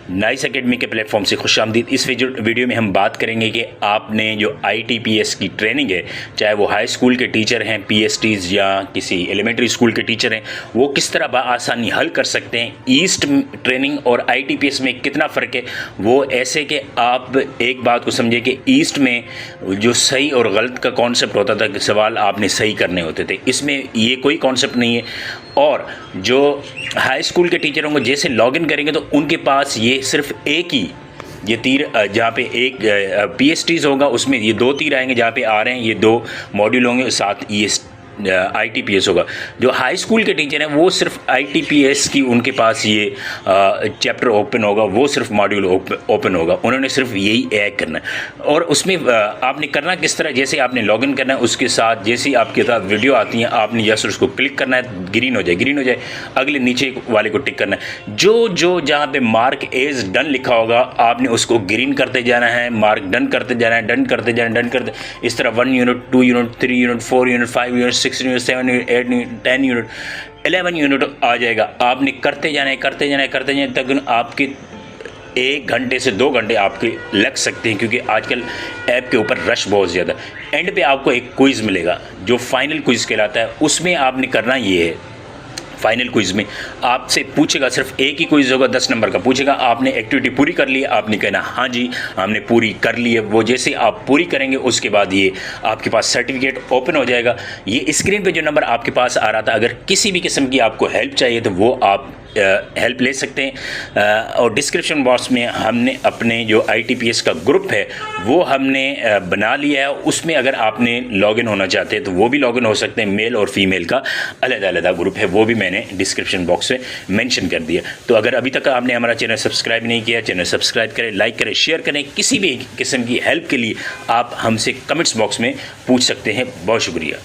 Nice academy के platform से खुशामदीद। इस वीडियो में हम बात करेंगे कि आपने जो ITPS की ट्रेनिंग है, चाहे वो हाई स्कूल के टीचर हैं, PSTs या किसी एलिमेंट्री स्कूल के टीचर हैं, वो किस तरह बआसानी हल कर सकते हैं। ईस्ट ट्रेनिंग और ITPS में कितना फ़र्क है, वो ऐसे कि आप एक बात को समझे कि ईस्ट में जो सही और गलत का कॉन्सेप्ट होता था कि सवाल आपने सही करने होते थे, इसमें ये कोई कॉन्सेप्ट नहीं है। और जो हाई स्कूल के टीचर होंगे जैसे लॉगिन करेंगे तो उनके पास ये सिर्फ एक ही ये तीर, जहाँ पे एक PSTs होगा उसमें ये 2 तीर आएंगे, जहाँ पे आ रहे हैं ये 2 मॉड्यूल होंगे, साथ ये ITPS होगा। जो हाई स्कूल के टीचर हैं वो सिर्फ ITPS की उनके पास ये चैप्टर ओपन होगा, वो सिर्फ मॉड्यूल ओपन होगा, उन्होंने सिर्फ यही ऐड करना है। और उसमें आपने करना किस तरह, जैसे आपने लॉगिन करना है उसके साथ जैसे आपके साथ वीडियो आती है आपने जैसे उसको क्लिक करना है, ग्रीन हो जाए, अगले नीचे वाले को टिक करना है। जो जहाँ पे मार्क एज डन लिखा होगा आपने उसको ग्रीन करते जाना है, मार्क डन करते जाना है, डन करते इस तरह 1 unit 2 unit 3 unit 4 unit 5 unit 6 unit 7 unit 8 unit 10 unit 11 unit आ जाएगा। आपने करते जाना है तक आपके 1 घंटे से 2 घंटे आपके लग सकते हैं, क्योंकि आजकल ऐप के ऊपर रश बहुत ज़्यादा। एंड पे आपको एक क्विज़ मिलेगा जो फाइनल क्विज़ कहलाता है। उसमें आपने करना ये है, फाइनल क्विज़ में आपसे पूछेगा, सिर्फ एक ही क्विज़ होगा, 10 नंबर का पूछेगा। आपने एक्टिविटी पूरी कर ली है, आपने कहना हाँ जी हमने पूरी कर ली है। वो जैसे आप पूरी करेंगे उसके बाद ये आपके पास सर्टिफिकेट ओपन हो जाएगा। ये स्क्रीन पे जो नंबर आपके पास आ रहा था, अगर किसी भी किस्म की आपको हेल्प चाहिए तो वो आप हेल्प ले सकते हैं। और डिस्क्रिप्शन बॉक्स में हमने अपने जो ITPS का ग्रुप है वो हमने बना लिया है। उसमें अगर आपने लॉगिन होना चाहते हैं तो वो भी लॉगिन हो सकते हैं। मेल और फीमेल का अलग-अलग ग्रुप है, वो भी मैंने डिस्क्रिप्शन बॉक्स में मेंशन कर दिया। तो अगर अभी तक आपने हमारा चैनल सब्सक्राइब नहीं किया, चैनल सब्सक्राइब करें, लाइक करें, शेयर करें। किसी भी किस्म की हेल्प के लिए आप हमसे कमेंट्स बॉक्स में पूछ सकते हैं। बहुत शुक्रिया।